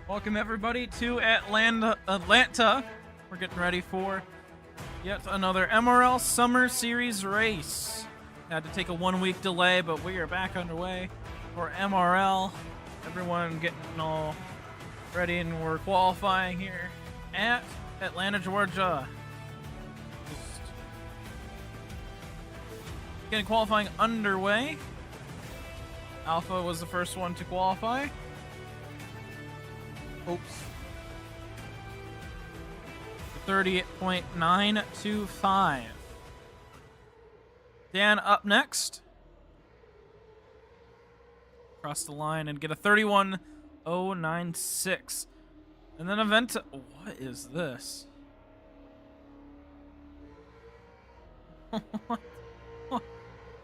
Welcome everybody to Atlanta. We're getting ready for yet another MRL Summer Series race. Had to take a 1-week delay, but we are back underway for MRL. Everyone getting all ready, and we're qualifying here at Atlanta, Georgia. Just getting qualifying underway. Alpha was the first one to qualify. Oops. 30.925. Dan up next. Cross the line and get a 31.096. And then Aventa. What is this?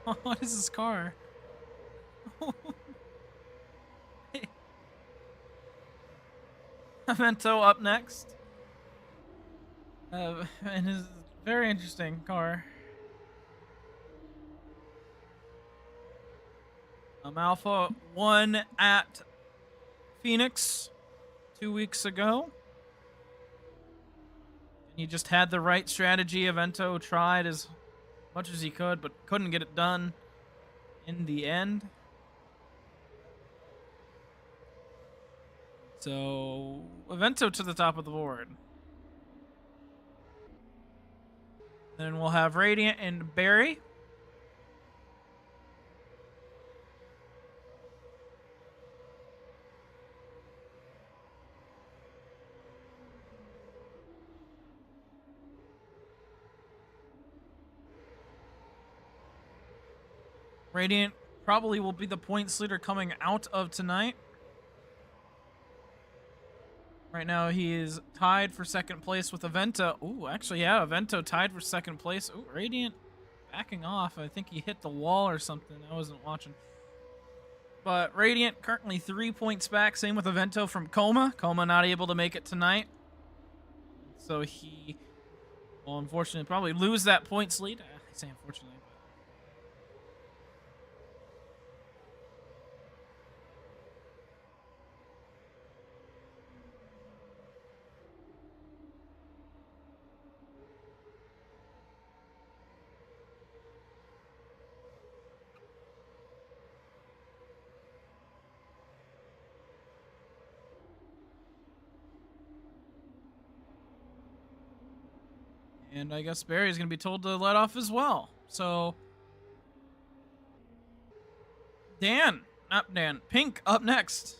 What is this car? Avento up next. And his very interesting car. Alpha won at Phoenix 2 weeks ago. And he just had the right strategy. Avento tried as much as he could, but couldn't get it done in the end. So, Avento to the top of the board. Then we'll have Radiant and Barry. Radiant probably will be the points leader coming out of tonight. Right now, he is tied for second place with Avento. Ooh, actually, yeah, Avento tied for second place. Ooh, Radiant backing off. I think he hit the wall or something. I wasn't watching. But Radiant currently 3 points back. Same with Avento from Coma. Coma not able to make it tonight. So he will unfortunately probably lose that points lead. I say unfortunately. And I guess Barry's going to be told to let off as well. So, Pink up next.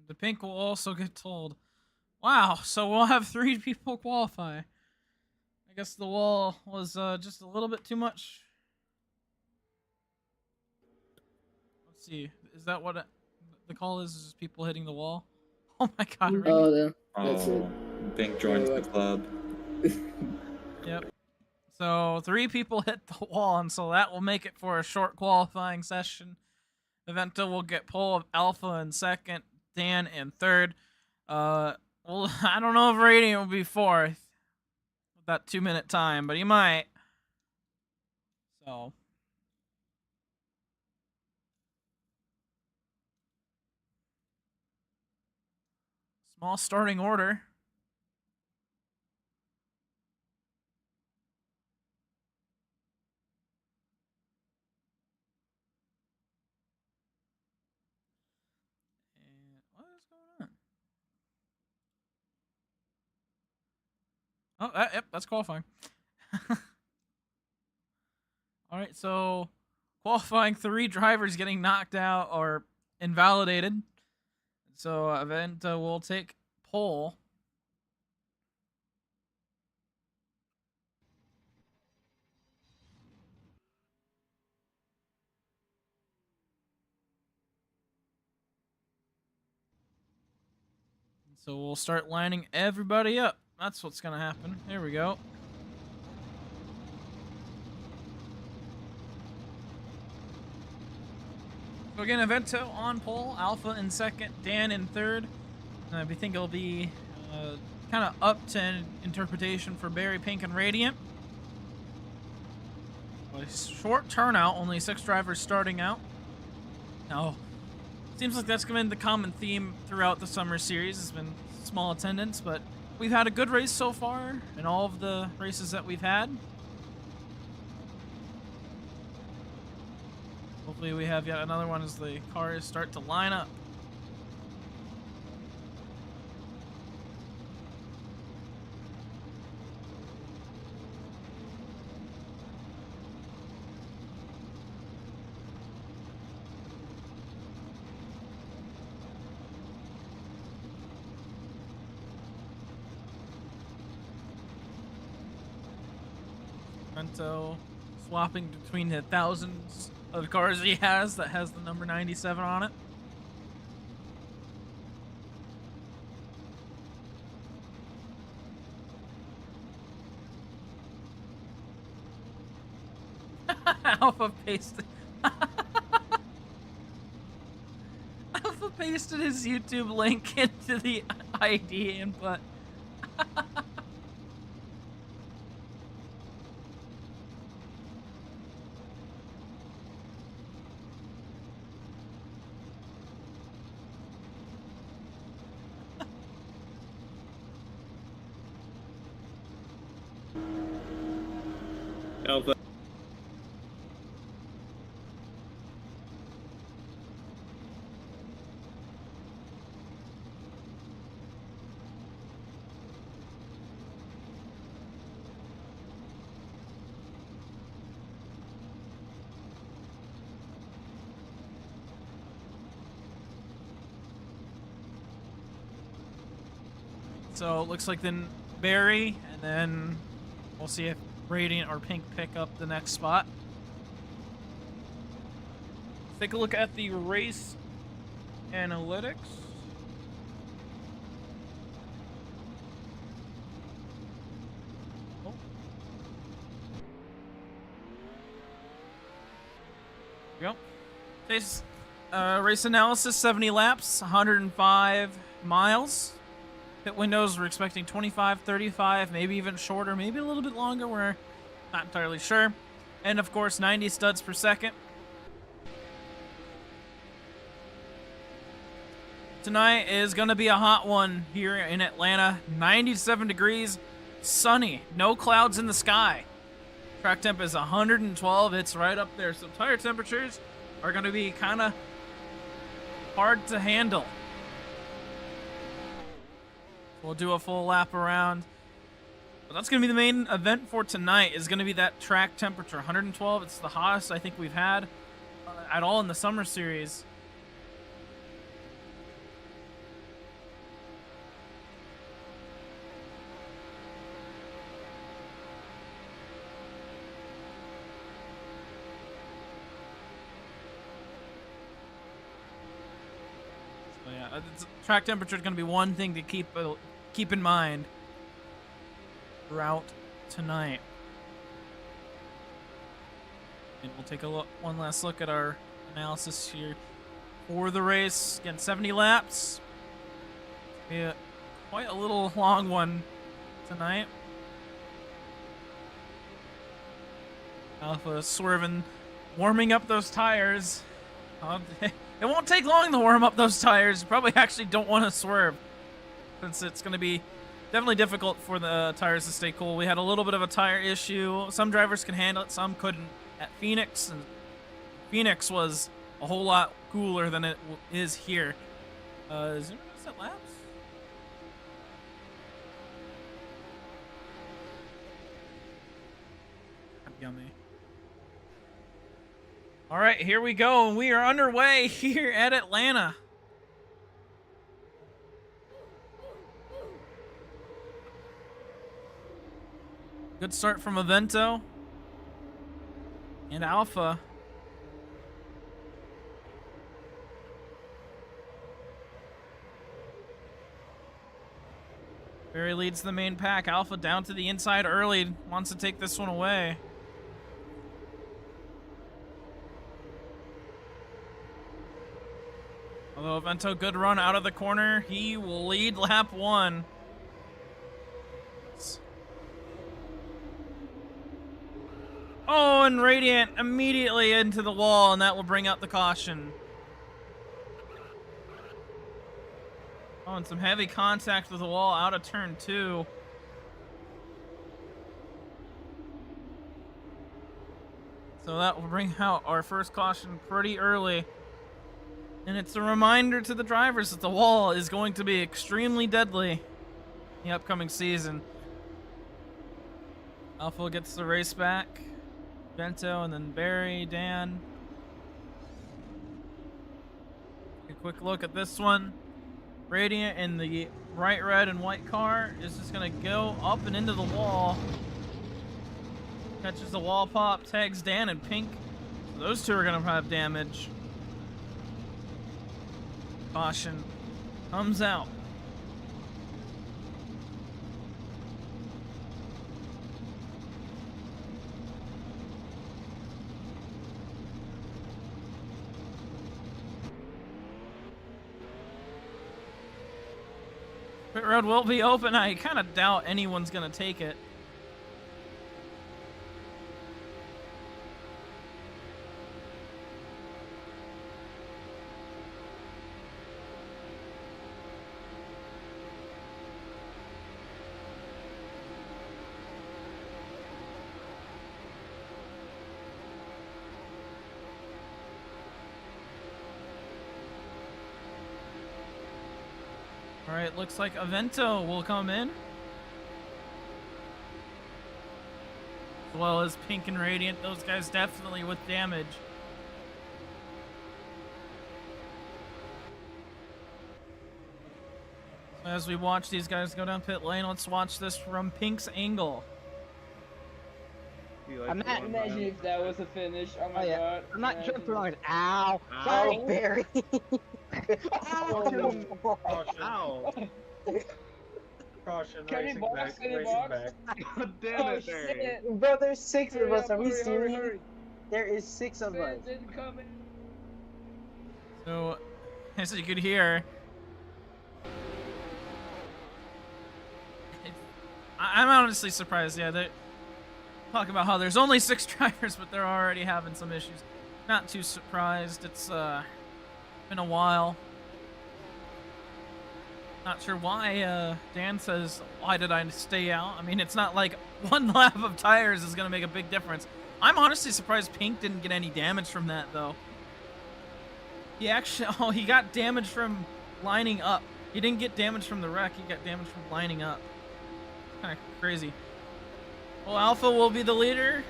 The Pink will also get told. Wow, so we'll have 3 people qualify. I guess the wall was just a little bit too much. Let's see. Is that what the call is? Is people hitting the wall? Oh my god. Oh, no. That's it. Pink joins the club. Yep. So 3 people hit the wall, and so that will make it for a short qualifying session. Avento will get pole of Alpha in second, Dan in third. Well, I don't know if Radiant will be fourth with that 2-minute time, but he might. So. Small starting order. And what is going on? Oh, yep, that's qualifying. All right, so qualifying 3 drivers getting knocked out or invalidated. So Avento will take pole. So we'll start lining everybody up. That's what's gonna happen. There we go. So again, Evento on pole, Alpha in second, Dan in third. I think it'll be kind of up to interpretation for Barry, Pink, and Radiant. A short turnout, only 6 drivers starting out. Now, seems like that's been the common theme throughout the summer series. It's been small attendance, but we've had a good race so far in all of the races that we've had. Hopefully we have yet another one as the cars start to line up. Vento swapping between the thousands of cars he has that has the number 97 on it. Alpha pasted. Alpha pasted his YouTube link into the ID input. Alpha. So it looks like then Barry, and then we'll see if Radiant or Pink pick up the next spot. Take a look at the race analytics. Oh. There we go. Today's race analysis, 70 laps, 105 miles. Pit windows, we're expecting 25, 35, maybe even shorter, maybe a little bit longer. We're not entirely sure. And of course, 90 studs per second. Tonight is going to be a hot one here in Atlanta. 97 degrees, sunny, no clouds in the sky. Track temp is 112. It's right up there. So tire temperatures are going to be kind of hard to handle. We'll do a full lap around. But that's going to be the main event for tonight, is going to be that track temperature. 112, it's the hottest I think we've had at all in the summer series. So yeah, track temperature is going to be one thing to keep in mind throughout tonight. And we'll take one last look at our analysis here for the race. Again, 70 laps. Yeah, quite a little long one tonight. Alpha swerving, warming up those tires. It won't take long to warm up those tires. You probably actually don't want to swerve, since it's going to be definitely difficult for the tires to stay cool. We had a little bit of a tire issue. Some drivers can handle it, some couldn't at Phoenix. And Phoenix was a whole lot cooler than it is here. Is there a set laps? Yummy. All right, here we go. We are underway here at Atlanta. Good start from Evento and Alpha. Barry leads the main pack. Alpha down to the inside early. Wants to take this one away. Although Vento, good run out of the corner. He will lead lap 1. Oh, and Radiant immediately into the wall, and that will bring out the caution. Oh, and some heavy contact with the wall out of turn 2. So that will bring out our first caution pretty early. And it's a reminder to the drivers that the wall is going to be extremely deadly in the upcoming season. Alpha gets the race back. Vento, and then Barry, Dan. A quick look at this one. Radiant in the bright red and white car is just gonna go up and into the wall. Catches the wall pop, tags Dan and Pink. So those two are gonna have damage. Caution comes out. Pit road will be open. I kind of doubt anyone's gonna take it. All right, looks like Avento will come in. As well as Pink and Radiant. Those guys definitely with damage. So as we watch these guys go down pit lane, let's watch this from Pink's angle. I'm not. Imagine if that was a finish. Oh my god. I'm not jumping on it. Ow! Ow. Oh, Barry! Ow! Caution, Can we racing box? back, Can we racing box? back. God damn Oh it, Barry. shit! Bro, there's 6 of Hurry us. up, Are we hurry, serious? hurry. There is 6 of us. Fans incoming. So, as you could hear, I'm honestly surprised. Yeah, they talk about how there's only 6 drivers, but they're already having some issues. Not too surprised. It's been a while. Not sure why Dan says, why did I stay out? I mean, it's not like one lap of tires is going to make a big difference. I'm honestly surprised Pink didn't get any damage from that, though. He actually, oh, he got damage from lining up. He didn't get damage from the wreck. He got damage from lining up. Kind of crazy. Well, Alpha will be the leader.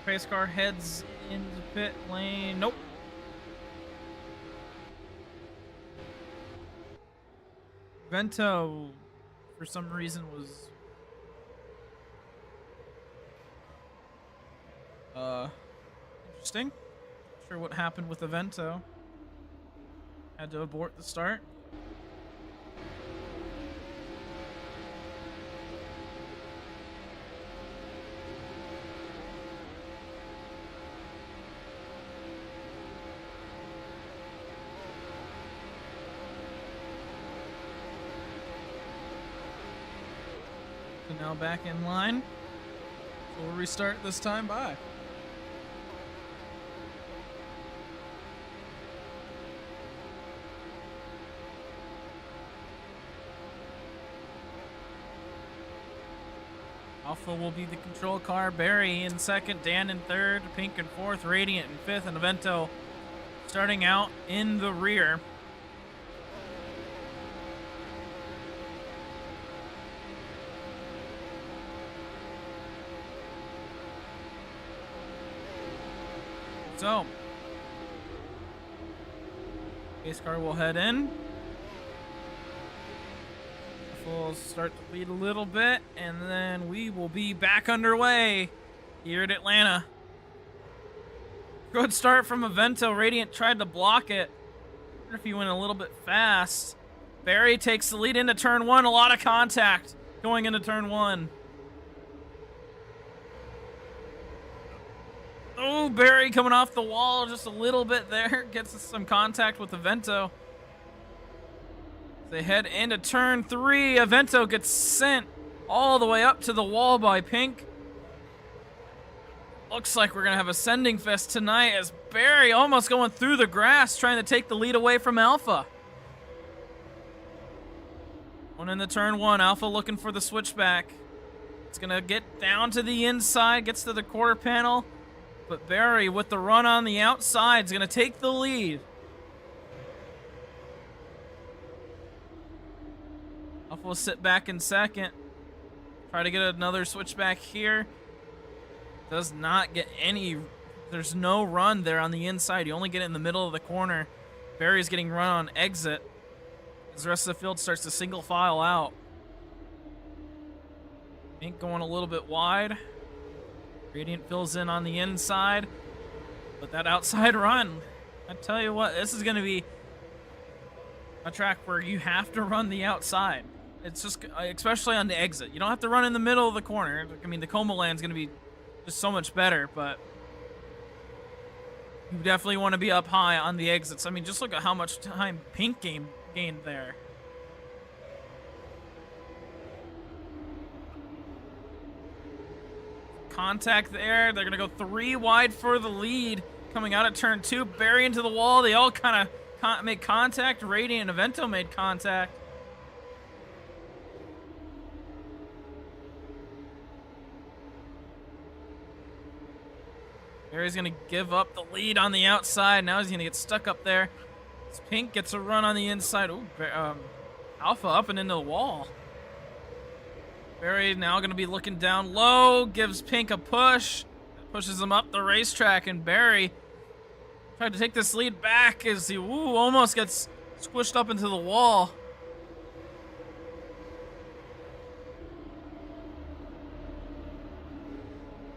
Pace car heads into pit lane. Nope. Vento, for some reason, was interesting. Not sure what happened with the Vento. Had to abort the start. So now back in line. So we'll restart this time. Bye. Alpha will be the control car. Barry in second, Dan in third, Pink in fourth, Radiant in fifth, and Avento starting out in the rear. So, pace car will head in. We'll start to lead a little bit, and then we will be back underway here at Atlanta. Good start from Avento. Radiant tried to block it. I wonder if he went a little bit fast. Barry takes the lead into turn 1. A lot of contact going into turn 1. Oh, Barry coming off the wall just a little bit there. Gets some contact with Avento. They head into turn 3. Avento gets sent all the way up to the wall by Pink. Looks like we're going to have a sending fest tonight as Barry almost going through the grass trying to take the lead away from Alpha. One into turn 1. Alpha looking for the switchback. It's going to get down to the inside, gets to the quarter panel. But Barry, with the run on the outside, is going to take the lead. Alpha will sit back in second. Try to get another switchback here. Does not get any. There's no run there on the inside. You only get it in the middle of the corner. Barry's getting run on exit as the rest of the field starts to single file out. Pink going a little bit wide. Radiant fills in on the inside. But that outside run, I tell you what, this is going to be a track where you have to run the outside. It's just, especially on the exit. You don't have to run in the middle of the corner. I mean, the Como land's going to be just so much better, but you definitely want to be up high on the exits. I mean, just look at how much time Pink gained there. Contact there. They're going to go 3 wide for the lead. Coming out of turn 2, Barry into the wall. They all kind of made contact. Radiant and Avento made contact. Barry's going to give up the lead on the outside. Now he's going to get stuck up there. As Pink gets a run on the inside. Ooh, Alpha up and into the wall. Barry now going to be looking down low. Gives Pink a push. Pushes him up the racetrack. And Barry tried to take this lead back as he almost gets squished up into the wall.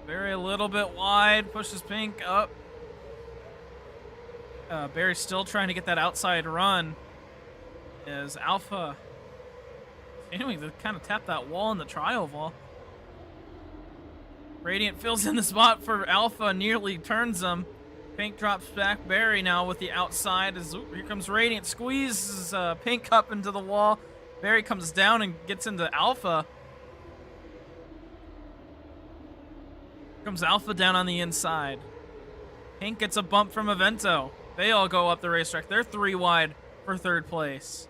Barry a little bit wide, pushes Pink up. Barry's still trying to get that outside run. As Alpha, anyway, they kind of tap that wall in the trial wall. Radiant fills in the spot for Alpha, nearly turns him. Pink drops back. Barry now with the outside. Here comes Radiant, squeezes Pink up into the wall. Barry comes down and gets into Alpha. Comes Alpha down on the inside. Pink gets a bump from Avento. They all go up the racetrack. They're 3 wide for 3rd place.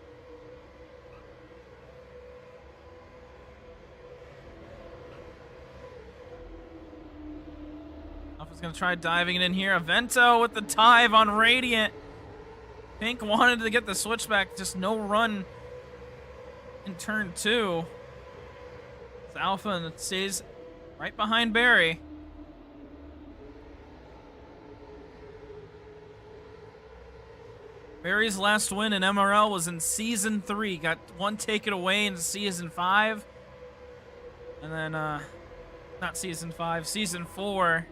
Alpha's going to try diving it in here. Avento with the dive on Radiant. Pink wanted to get the switchback. Just no run in turn 2. It's Alpha and it stays right behind Barry. Barry's last win in MRL was in Season 3. Got one taken away in Season 5. And then, not Season 5, Season 4.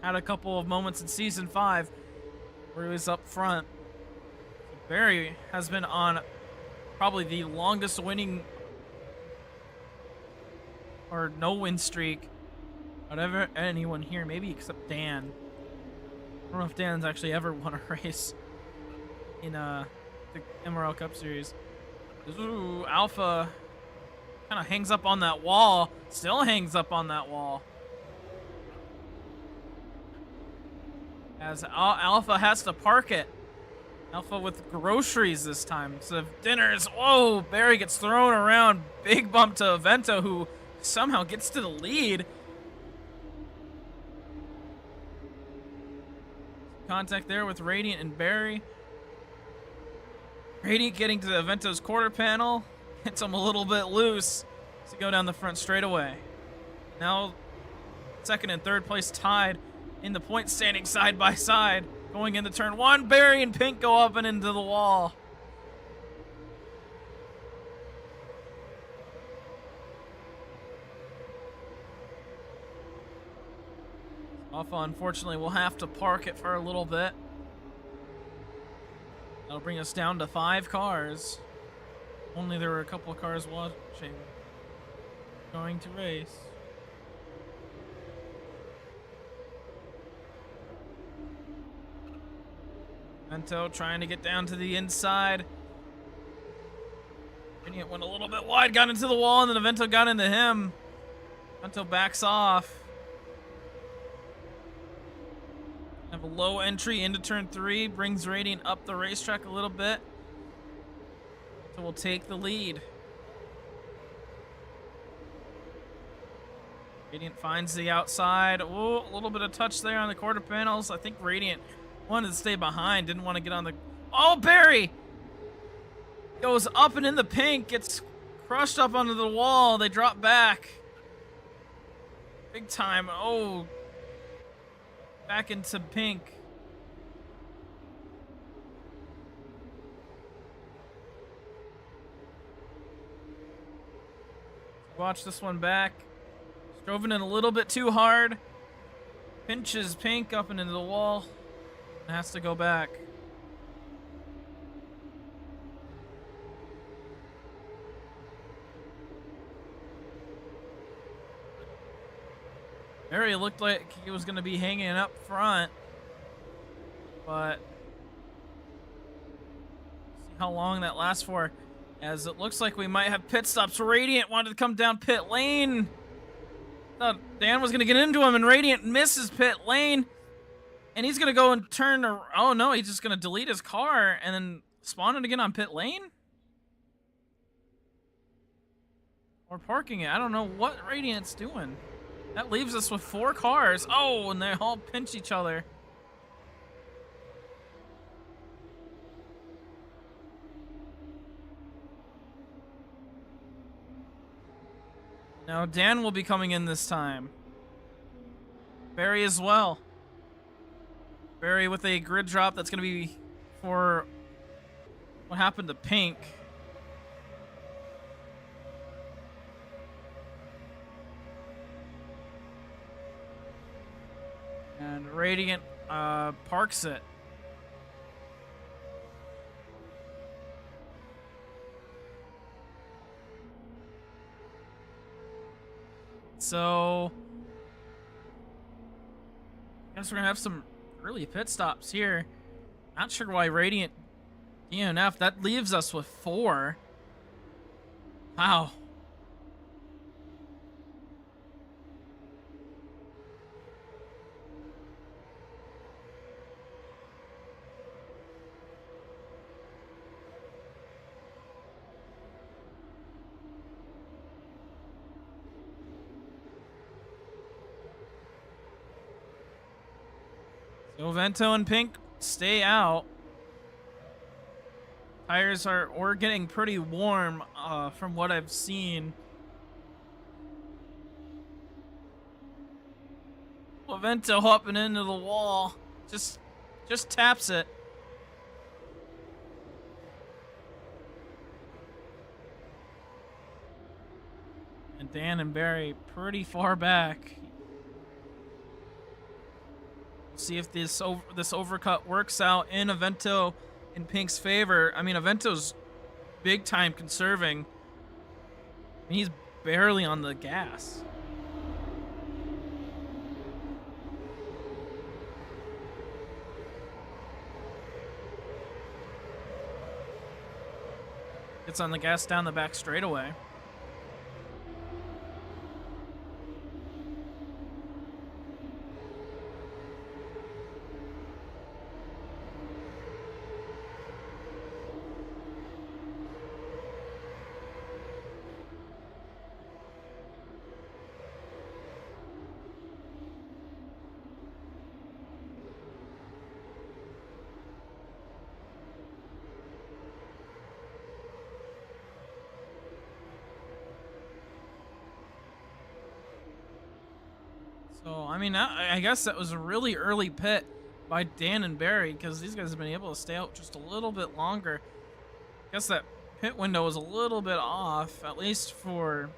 Had a couple of moments in Season 5 where he was up front. Barry has been on probably the longest winning or no-win streak out of anyone here, maybe except Dan. I don't know if Dan's actually ever won a race in the MRL Cup Series. Ooh, Alpha kind of hangs up on that wall. Still hangs up on that wall. As Alpha has to park it. Alpha with groceries this time. So of dinners. Whoa, Barry gets thrown around. Big bump to Avento, who somehow gets to the lead. Contact there with Radiant and Barry. Radiant getting to the Avento's quarter panel. Hits him a little bit loose to go down the front straightaway. Now, 2nd and 3rd place tied in the point standing side by side. Going into turn 1, Barry and Pink go up and into the wall. Alpha, unfortunately, will have to park it for a little bit. That'll bring us down to 5 cars. Only there were a couple of cars watching. Going to race. Vento trying to get down to the inside. Radiant went a little bit wide, got into the wall, and then Vento got into him. Vento backs off. Have a low entry into turn 3, brings Radiant up the racetrack a little bit. So we'll take the lead. Radiant finds the outside. Oh, a little bit of touch there on the quarter panels. I think Radiant wanted to stay behind, didn't want to get on the... Oh, Barry! Goes up and in the pink, gets crushed up onto the wall. They drop back. Big time. Oh. Back into pink. Watch this one back. Drove in a little bit too hard. Pinches pink up and into the wall. And has to go back. Barry looked like he was going to be hanging up front, but see how long that lasts for, as it looks like we might have pit stops. Radiant wanted to come down pit lane. Thought Dan was going to get into him, and Radiant misses pit lane, and he's going to go and turn. Oh no, he's just going to delete his car and then spawn it again on pit lane? Or parking it. I don't know what Radiant's doing. That leaves us with 4 cars. Oh, and they all pinch each other. Now Dan will be coming in this time. Barry as well. Barry with a grid drop that's going to be for what happened to Pink. And Radiant parks it. So I guess we're gonna have some early pit stops here. Not sure why Radiant DNF. That leaves us with 4. Wow. So Vento and Pink stay out. Tires are getting pretty warm from what I've seen. Well, Vento hopping into the wall. Just taps it. And Dan and Barry pretty far back. See if this overcut works out in Vento in Pink's favor. I mean, Vento's big time conserving. I mean, he's barely on the gas. Gets on the gas down the back straightaway. So, I mean, I guess that was a really early pit by Dan and Barry, because these guys have been able to stay out just a little bit longer. I guess that pit window was a little bit off, at least for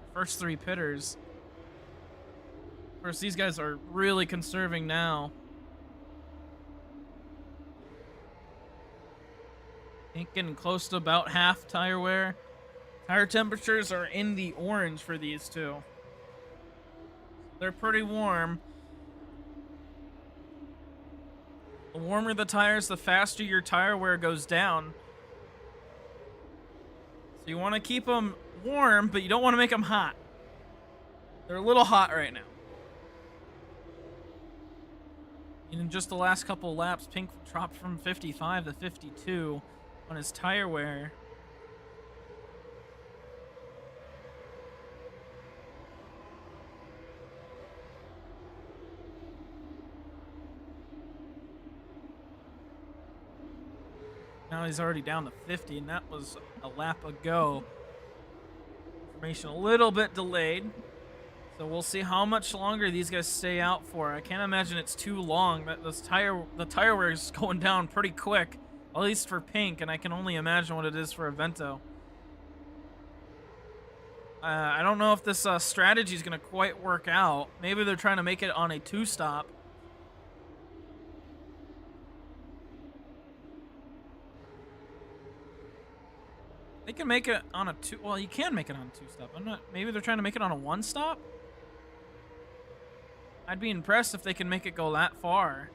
the first 3 pitters. Of course, these guys are really conserving now. Think getting close to about half tire wear. Tire temperatures are in the orange for these two. They're pretty warm. The warmer the tires, the faster your tire wear goes down. So you want to keep them warm, but you don't want to make them hot. They're a little hot right now. In just the last couple laps, Pink dropped from 55 to 52 on his tire wear. Now he's already down to 50, and that was a lap ago. Information a little bit delayed. So we'll see how much longer these guys stay out for. I can't imagine it's too long. The tire wear is going down pretty quick, at least for Pink, and I can only imagine what it is for Avento. I don't know if this strategy is going to quite work out. Maybe they're trying to make it on a two-stop. They can make it on a two. Well, you can make it on a two-stop. I'm not. Maybe they're trying to make it on a one-stop. I'd be impressed if they can make it go that far.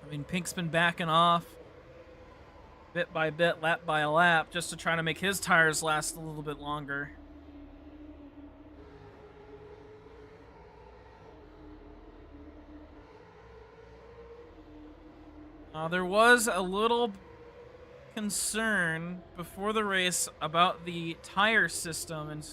I mean, Pink's been backing off bit by bit, lap by lap, just to try to make his tires last a little bit longer. There was a little concern before the race about the tire system, and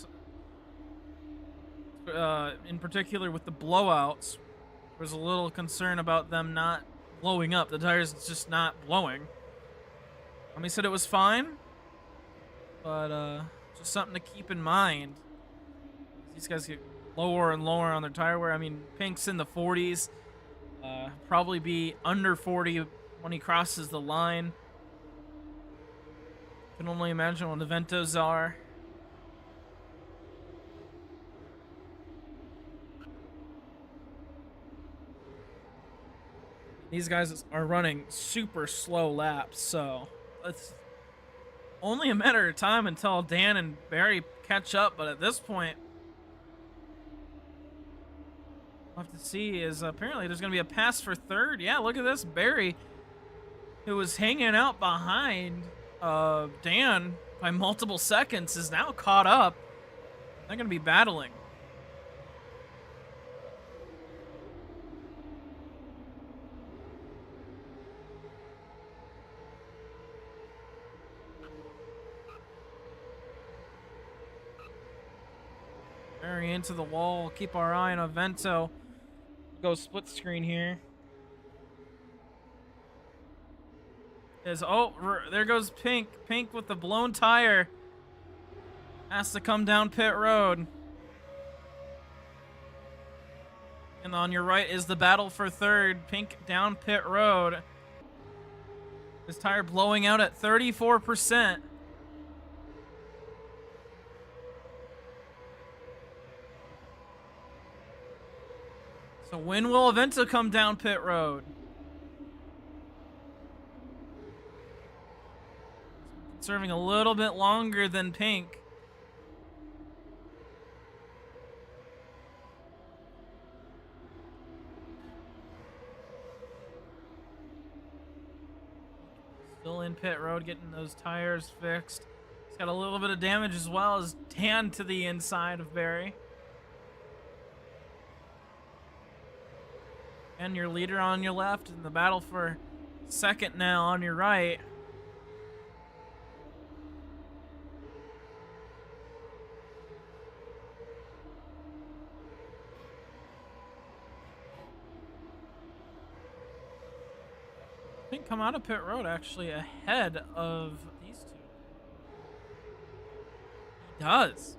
in particular with the blowouts. There was a little concern about them not blowing up. The tires just not blowing. He said it was fine, but just something to keep in mind. These guys get lower and lower on their tire wear. I mean, Pink's in the 40s. Probably be under 40 when he crosses the line. Can only imagine what the Ventos are. These guys are running super slow laps, so it's only a matter of time until Dan and Barry catch up. But at this point, we'll have to see. Is apparently there's going to be a pass for third. Yeah, look at this. Barry, who was hanging out behind Dan by multiple seconds, is now caught up. They're going to be battling. Barry into the wall. Keep our eye on Avento. Go split screen here. There goes Pink. Pink with the blown tire. Has to come down pit road. And on your right is the battle for third. Pink down pit road. His tire blowing out at 34%. So when will Avento come down pit road? Serving a little bit longer than Pink. Still in pit road, getting those tires fixed. He's got a little bit of damage as well as Dan to the inside of Barry. And your leader on your left, and the battle for second now on your right. I think come out of pit road actually ahead of these two. He does.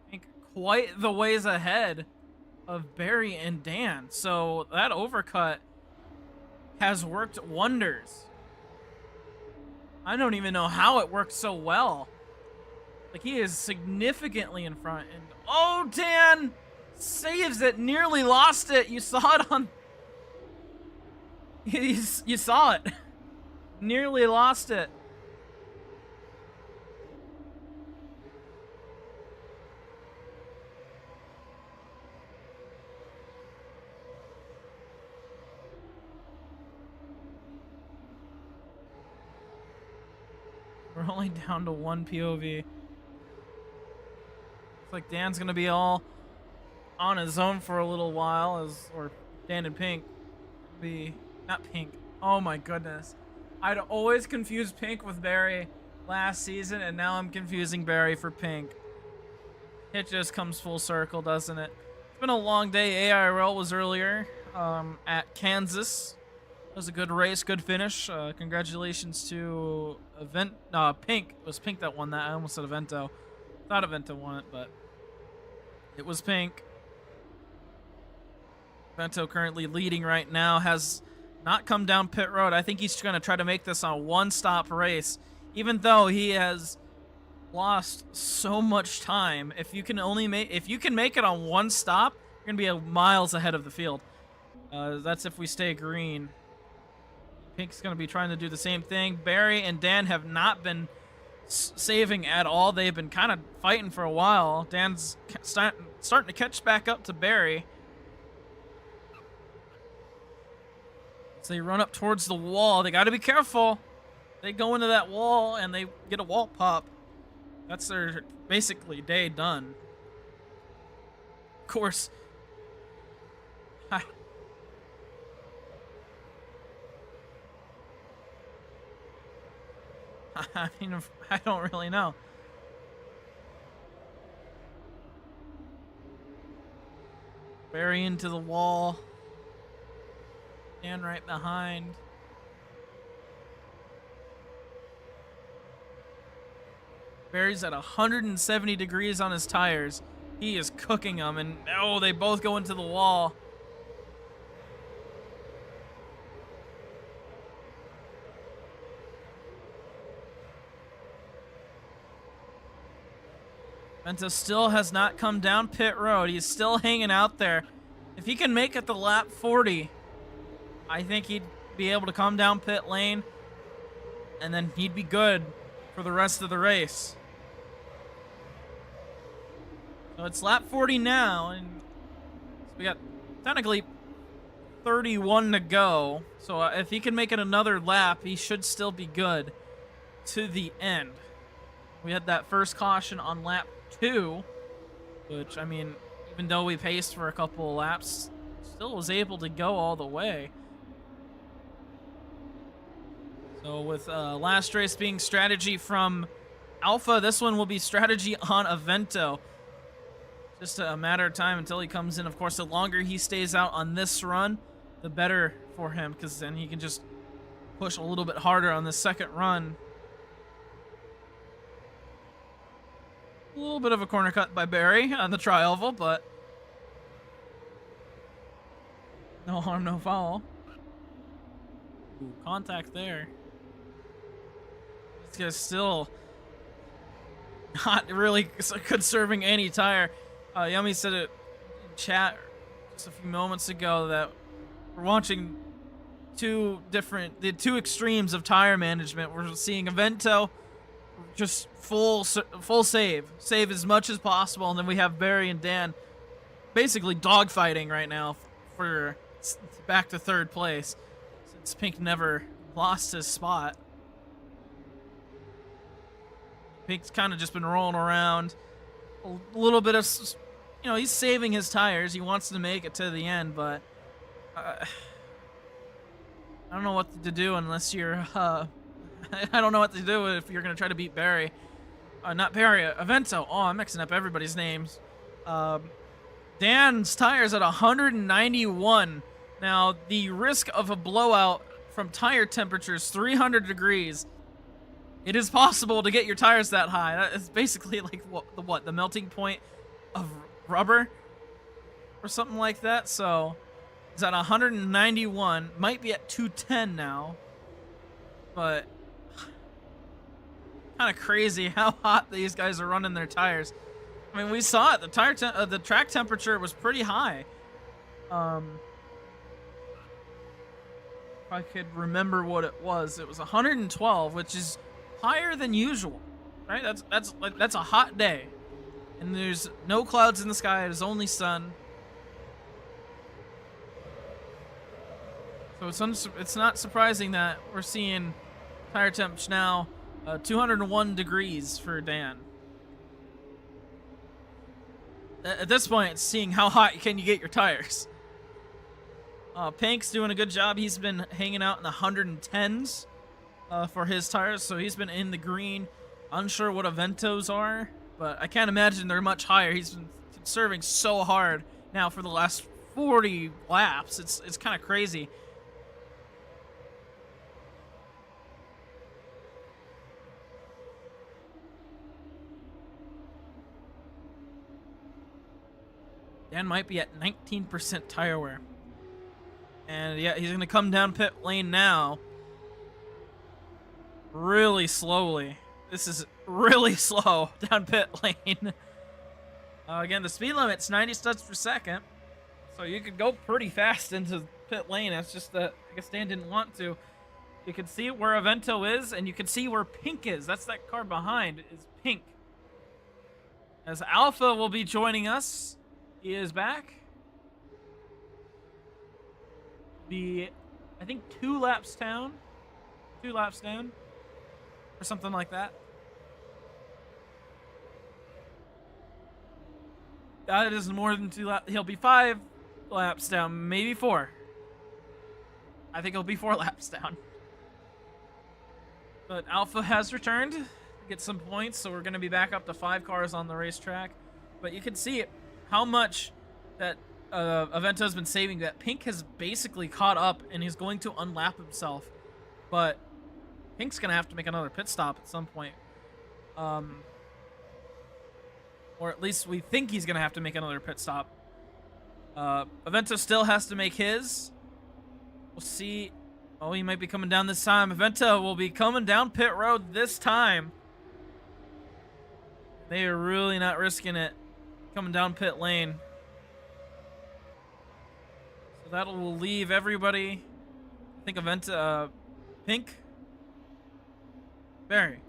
I think quite the ways ahead of Barry and Dan. So that overcut has worked wonders. I don't even know how it worked so well. Like, he is significantly in front. And oh, Dan saves it, nearly lost it. You saw it on. You saw it. Nearly lost it. We're only down to one POV. Looks like Dan's gonna be all on his own for a little while, or Dan and Pink not Pink. Oh my goodness. I'd always confuse Pink with Barry last season, and now I'm confusing Barry for Pink. It just comes full circle, doesn't it? It's been a long day. AIRL was earlier at Kansas. It was a good race, good finish. Congratulations to Pink. It was Pink that won that. I almost said Evento. Thought Evento won it, but it was Pink. Evento currently leading right now, has not come down pit road. I think he's going to try to make this a one-stop race, even though he has lost so much time. If you can make it on one stop, you're going to be miles ahead of the field. That's if we stay green. Pink's going to be trying to do the same thing. Barry and Dan have not been saving at all. They've been kind of fighting for a while. Dan's starting to catch back up to Barry. So they run up towards the wall. They got to be careful. They go into that wall and they get a wall pop. That's their basically day done. Of course. I mean, I don't really know. Barry into the wall. Dan right behind. Barry's at 170 degrees on his tires. He is cooking them, and oh, they both go into the wall. Vento still has not come down pit road. He's still hanging out there. If he can make it the lap 40, I think he'd be able to come down pit lane, and then he'd be good for the rest of the race. So it's lap 40 now, and so we got technically 31 to go. So if he can make it another lap, he should still be good to the end. We had that first caution on lap 2, which, I mean, even though we paced for a couple of laps, still was able to go all the way. So with last race being strategy from Alpha, this one will be strategy on Evento. Just a matter of time until he comes in. Of course, the longer he stays out on this run, the better for him, because then he can just push a little bit harder on the second run. A little bit of a corner cut by Barry on the tri-oval, but no harm, no foul. Ooh, contact there. This guy's still not really conserving any tire. Yummy said it in chat just a few moments ago that we're watching the two extremes of tire management. We're seeing Evento just full save as much as possible, and then we have Barry and Dan basically dogfighting right now for back to third place, since Pink never lost his spot. Pink's kind of just been rolling around a little bit of, he's saving his tires. He wants to make it to the end, but I don't know what to do unless you're I don't know what to do if you're going to try to beat Barry. Not Barry, Evento. Oh, I'm mixing up everybody's names. Dan's tires at 191. Now, the risk of a blowout from tire temperatures 300 degrees. It is possible to get your tires that high. That is basically like the melting point of rubber or something like that. So it's at 191. Might be at 210 now. But kind of crazy how hot these guys are running their tires. I mean, we saw it. The track temperature was pretty high. If I could remember what it was 112, which is higher than usual, right? That's a hot day, and there's no clouds in the sky. There's only sun. So it's not surprising that we're seeing tire temps now 201 degrees for Dan. At this point, it's seeing how hot can you get your tires. Pink's doing a good job. He's been hanging out in the 110s for his tires, so he's been in the green. Unsure what Avento's are, but I can't imagine they're much higher. He's been conserving so hard now for the last 40 laps. It's kind of crazy. Dan might be at 19% tire wear. And yeah, he's going to come down pit lane now. Really slowly. This is really slow down pit lane. Again, the speed limit's 90 studs per second. So you could go pretty fast into pit lane. It's just that I guess Dan didn't want to. You can see where Avento is, and you can see where Pink is. That's that car behind is Pink. As Alpha will be joining us. He is back. I think 2 laps down. 2 laps down. Or something like that. That is more than 2 laps. He'll be 5 laps down. Maybe 4. I think he'll be 4 laps down. But Alpha has returned to get some points, so we're going to be back up to 5 cars on the racetrack. But you can see how much that Avento's been saving. That Pink has basically caught up, and he's going to unlap himself. But Pink's going to have to make another pit stop at some point. Or at least we think he's going to have to make another pit stop. Avento still has to make his. We'll see. Oh, he might be coming down this time. Avento will be coming down pit road this time. They are really not risking it. Coming down pit lane. So that will leave everybody. I think Avento, Pink. Barry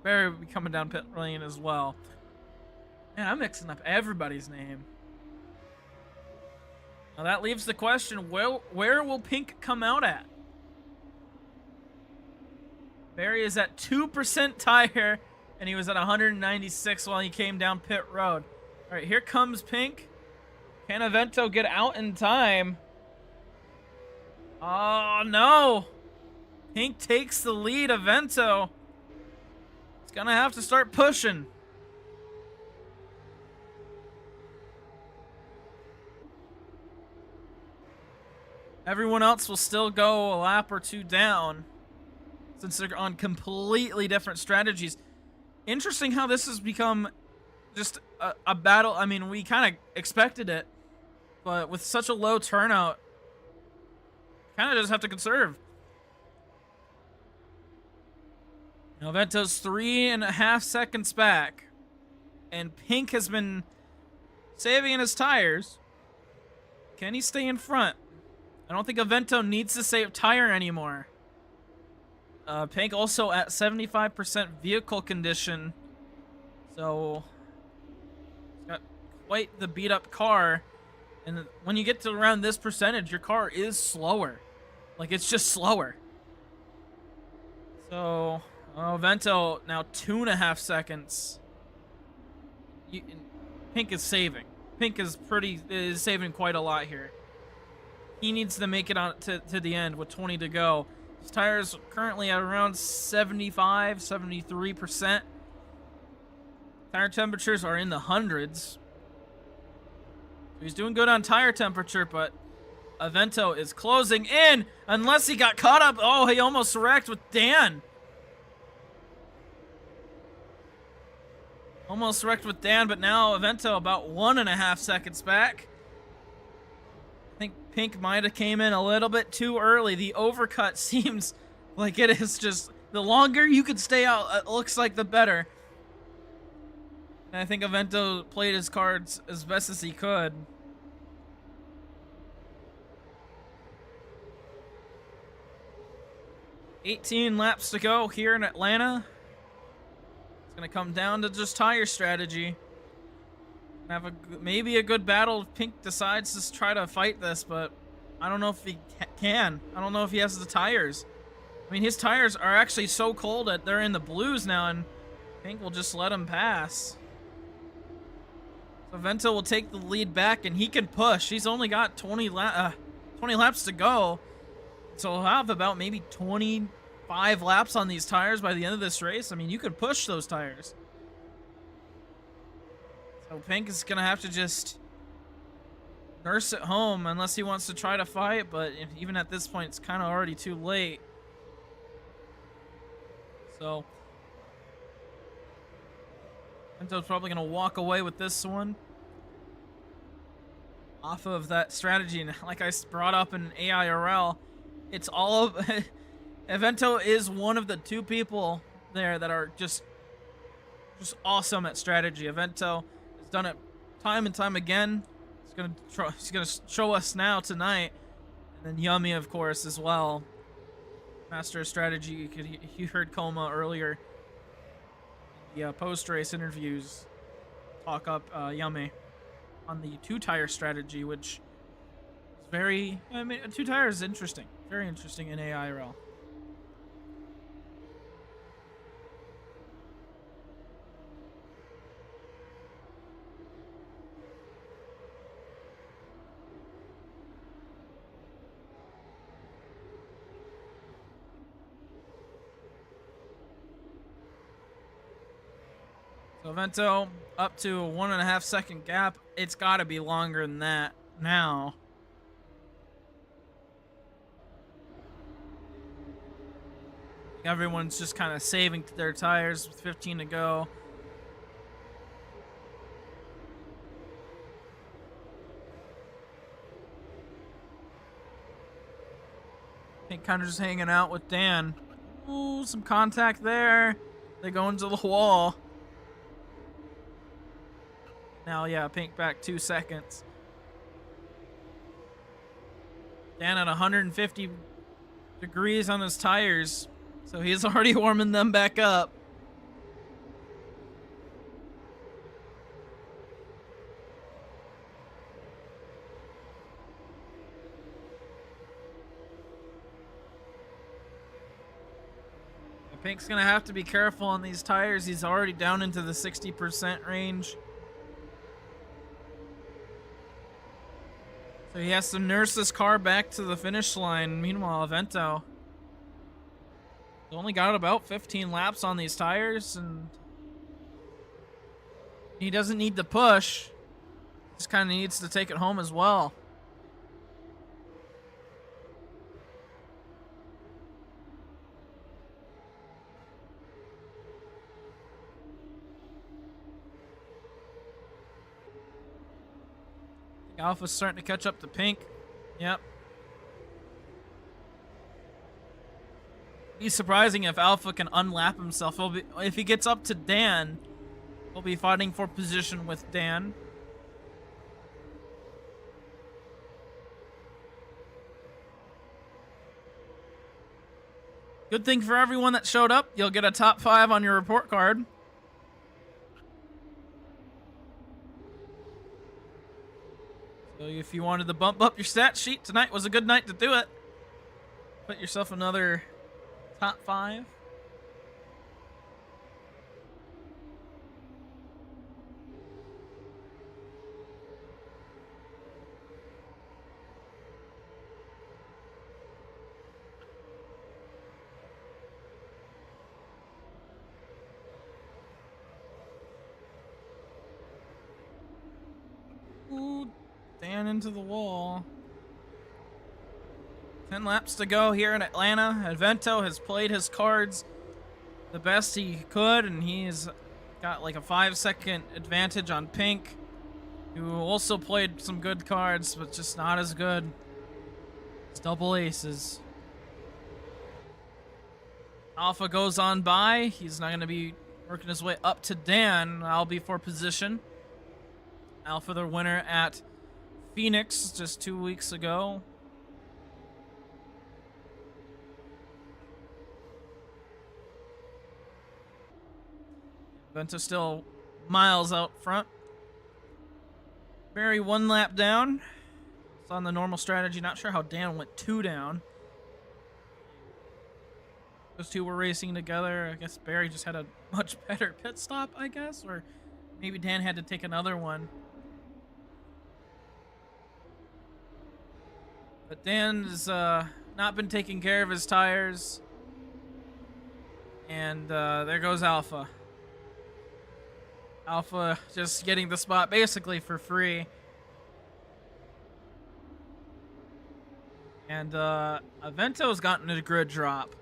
will be coming down pit lane as well. Man, I'm mixing up everybody's name. Now that leaves the question, where will Pink come out at? Barry is at 2% tire, and he was at 196 while he came down pit road. All right, here comes Pink. Can Avento get out in time? Oh, no. Pink takes the lead. Avento is going to have to start pushing. Everyone else will still go a lap or 2 down since they're on completely different strategies. Interesting how this has become just a battle. I mean, we kind of expected it, but with such a low turnout, kind of just have to conserve. Now, Vento's 3.5 seconds back, and Pink has been saving in his tires. Can he stay in front? I don't think Avento needs to save tire anymore. Pink also at 75% vehicle condition. So, he's got quite the beat up car. And when you get to around this percentage, your car is slower. Like, it's just slower. So, Avento now 2.5 seconds. Pink is saving. Pink is saving quite a lot here. He needs to make it on to the end with 20 to go. His tires currently at around 75, 73%. Tire temperatures are in the hundreds. He's doing good on tire temperature, but Avento is closing in unless he got caught up. Oh, he almost wrecked with Dan. Almost wrecked with Dan, but now Avento about 1.5 seconds back. I think Pink might have came in a little bit too early. The overcut seems like it is just The longer you could stay out, it looks like the better. And I think Avento played his cards as best as he could. $18 laps to go here in Atlanta. It's gonna come down to just tire strategy. Have maybe a good battle if Pink decides to try to fight this, but I don't know if he can. I don't know if he has the tires. I mean, his tires are actually so cold that they're in the blues now, and Pink will just let him pass. So Vento will take the lead back, and he can push. He's only got 20 laps to go. So he'll have about maybe 25 laps on these tires by the end of this race. I mean, you could push those tires. So Pink is going to have to just nurse it home unless he wants to try to fight, but even at this point, it's kind of already too late. So Vento's probably going to walk away with this one off of that strategy. And like I brought up in AIRL, it's all of Vento is one of the two people there that are just awesome at strategy. Vento has done it time and time again. He's gonna show us now tonight, and then Yummy, of course, as well. Master of strategy. You heard Coma earlier. The post-race interviews talk up Yummy on the two-tire strategy, which is very. I mean, two-tire is interesting. Very interesting in AIRL. So Vento up to a 1.5 second gap. It's got to be longer than that now. Everyone's just kind of saving their tires with 15 to go. Pink kind of just hanging out with Dan. Ooh, some contact there. They go into the wall. Now, yeah, Pink back 2 seconds. Dan at 150 degrees on his tires, so he's already warming them back up. Pink's gonna have to be careful on these tires. He's already down into the 60% range. So he has to nurse this car back to the finish line. Meanwhile, Avento only got about 15 laps on these tires, and he doesn't need to push. Just kind of needs to take it home as well. Alpha's starting to catch up to Pink. Yep. Be surprising if Alpha can unlap himself. If he gets up to Dan, he'll be fighting for position with Dan. Good thing for everyone that showed up, you'll get a top 5 on your report card. So if you wanted to bump up your stat sheet, tonight was a good night to do it. Put yourself another top 5. Ooh, Dan into the wall. 10 laps to go here in Atlanta. Avento has played his cards the best he could, and he's got like a 5-second advantage on Pink, who also played some good cards, but just not as good. It's double aces. Alpha goes on by. He's not going to be working his way up to Dan. I'll be for position. Alpha, the winner at Phoenix just 2 weeks ago. Vento still miles out front. Barry 1 lap down. It's on the normal strategy. Not sure how Dan went 2 down. Those two were racing together. I guess Barry just had a much better pit stop, I guess. Or maybe Dan had to take another one. But Dan's not been taking care of his tires. And there goes Alpha. Alpha just getting the spot basically for free. And Avento's gotten a grid drop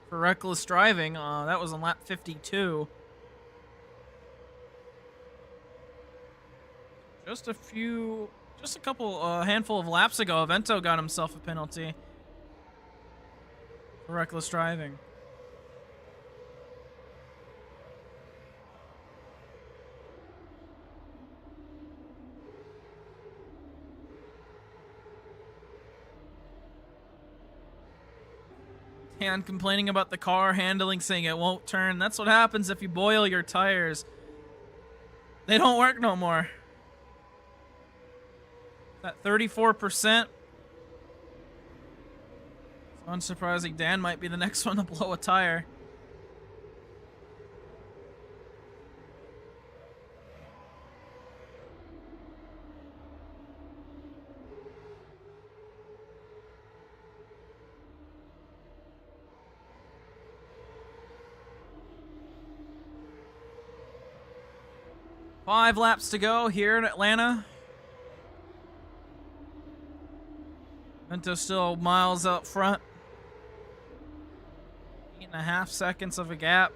for reckless driving. That was on lap 52. Just a couple, handful of laps ago, Avento got himself a penalty for reckless driving. And complaining about the car handling, saying it won't turn. That's what happens if you boil your tires. They don't work no more. That 34%. It's unsurprising Dan might be the next one to blow a tire. Five laps to go here in Atlanta. Vento still miles up front. 8.5 seconds of a gap.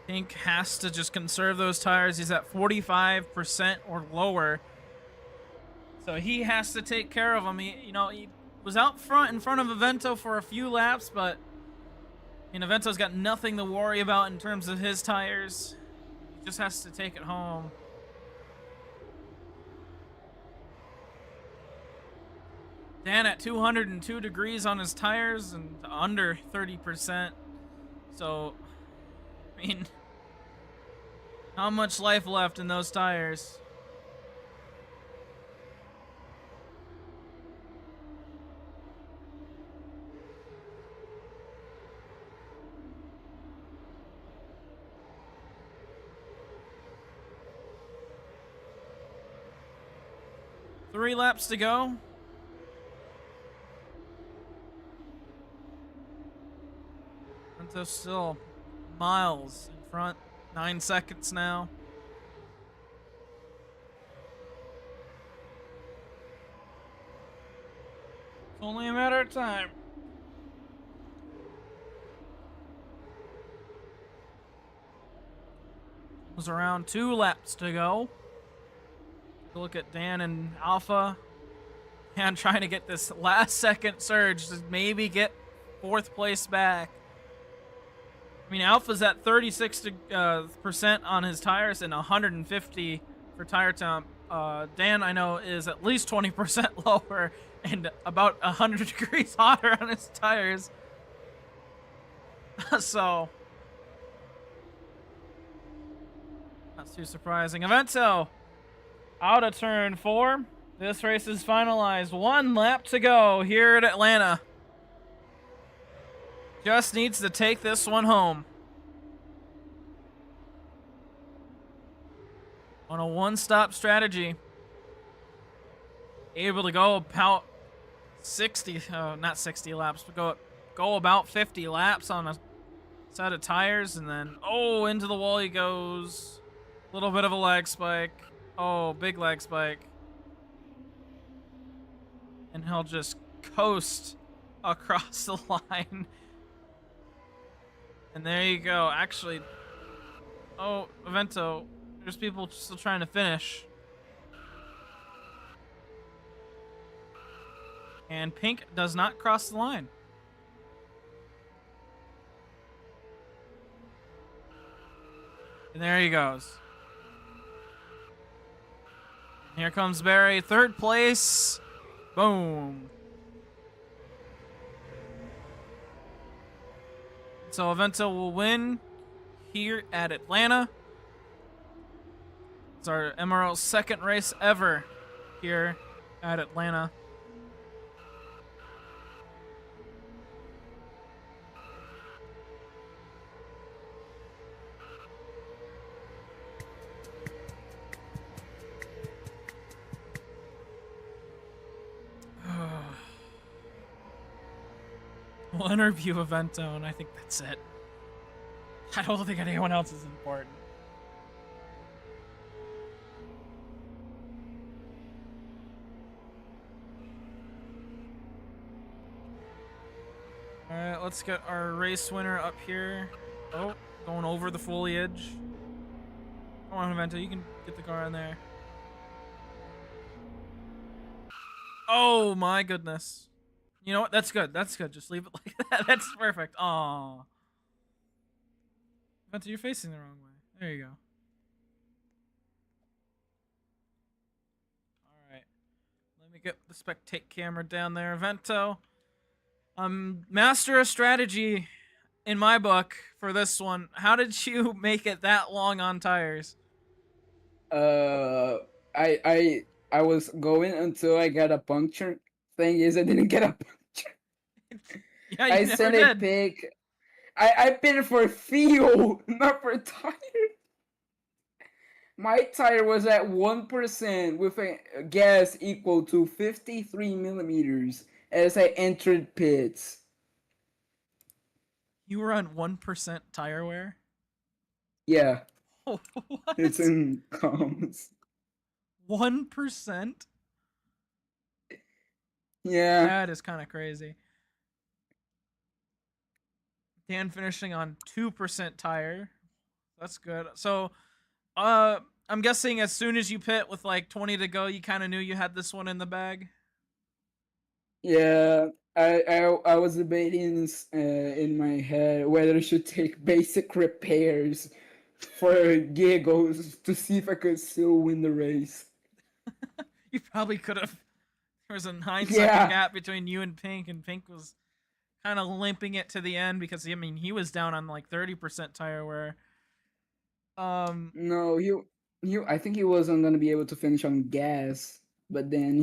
Pink has to just conserve those tires. He's at 45% or lower. So he has to take care of them. He was out front in front of Avento for a few laps, but Avento's got nothing to worry about in terms of his tires. He just has to take it home. Dan at 202 degrees on his tires and under 30%. So, how much life left in those tires? Three laps to go. Vento's still miles in front. 9 seconds now. It's only a matter of time. It was around 2 laps to go. Look at Dan and Alpha. And trying to get this last second surge to maybe get 4th place back. Alpha's at 36% on his tires and 150 for tire temp. Dan, I know, is at least 20% lower and about 100 degrees hotter on his tires. So, not too surprising. Avento out of turn 4. This race is finalized. 1 lap to go here at Atlanta. Just needs to take this one home. On a one-stop strategy. Able to go about 60, not 60 laps, but go about 50 laps on a set of tires, and then, into the wall he goes. A little bit of a lag spike. Big lag spike. And he'll just coast across the line. And there you go. Actually, Avento, there's people still trying to finish. And Pink does not cross the line. And there he goes. Here comes Barry, third place. Boom. So Avento will win here at Atlanta. It's our MRL second race ever here at Atlanta. We'll interview Avento, and I think that's it. I don't think anyone else is important. Alright, let's get our race winner up here. Oh, going over the foliage. Come on, Avento, you can get the car in there. Oh my goodness. You know what? That's good. That's good. Just leave it like that. That's perfect. Aww. Avento, you're facing the wrong way. There you go. Alright. Let me get the spectate camera down there. Avento. Master of strategy in my book for this one. How did you make it that long on tires? I was going until I got a puncture. Thing is, I didn't get a puncture. Yeah, you I never sent did. a pic. I paid for fuel, not for tire. My tire was at 1% with a gas equal to 53 millimeters as I entered pits. You were on 1% tire wear? Yeah, Oh, what? it's in comms. 1%? Yeah. That is kind of crazy. Dan finishing on 2% tire. That's good. So, I'm guessing as soon as you pit with like 20 to go, you kind of knew you had this one in the bag? Yeah, I was debating in my head whether I should take basic repairs for giggles to see if I could still win the race. You probably could have. There was a 9-second Yeah. gap between you and Pink was kind of limping it to the end because I mean he was down on like 30% tire wear. No, I think he wasn't gonna be able to finish on gas, but then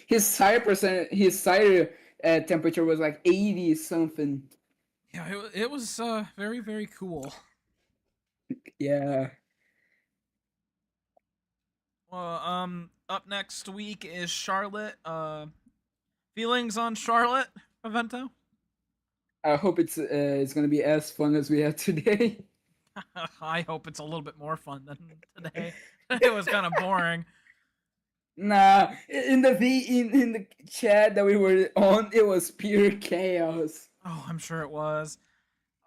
his tire temperature was like 80 something. Yeah, it was very, very cool. Yeah. Well, up next week is Charlotte. Feelings on Charlotte, Avento? I hope it's gonna be as fun as we had today. I hope it's a little bit more fun than today. It was kind of boring. Nah, in the chat that we were on, it was pure chaos. Oh, I'm sure it was.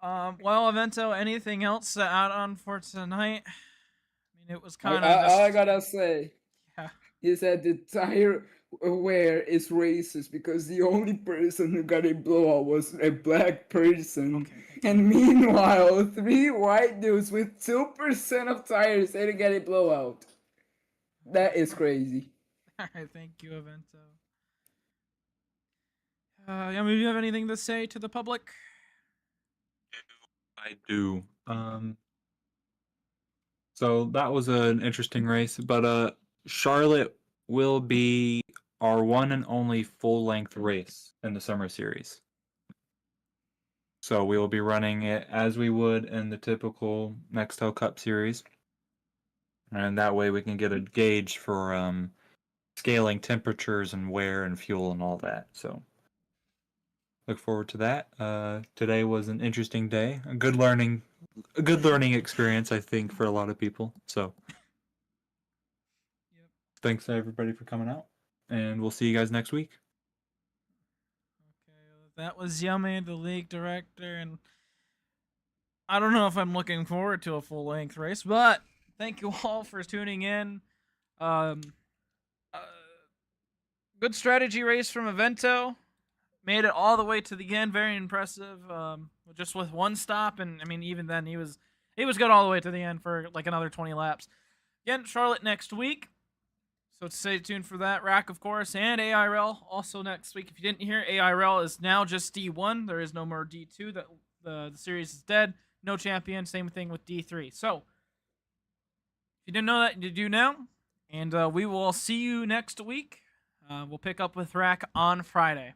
Well, Avento, anything else to add on for tonight? I mean, it was kind of just... All I gotta say Yeah. is that the tire wear is racist because the only person who got a blowout was a black person. Okay. And meanwhile, 3 white dudes with 2% of tires didn't get a blowout. That is crazy. Alright, thank you, Avento. Yami, do you have anything to say to the public? I do. So that was an interesting race, but Charlotte will be our one and only full-length race in the summer series. So we will be running it as we would in the typical Nextel Cup series. And that way we can get a gauge for scaling temperatures and wear and fuel and all that. So look forward to that. Today was an interesting day. A good learning experience, I think, for a lot of people. So Yep. thanks to everybody for coming out. And we'll see you guys next week. Okay, that was Yummy, the league director, and I don't know if I'm looking forward to a full-length race, but thank you all for tuning in. Good strategy race from Avento. Made it all the way to the end. Very impressive. Just with one stop, and I mean, even then, he was He was good all the way to the end for like another 20 laps. Again, Charlotte next week. So stay tuned for that. Rack, of course, and AIRL also next week. If you didn't hear, AIRL is now just D1. There is no more D2. The series is dead. No champion. Same thing with D3. So if you didn't know that, you do now. And we will see you next week. We'll pick up with Rack on Friday.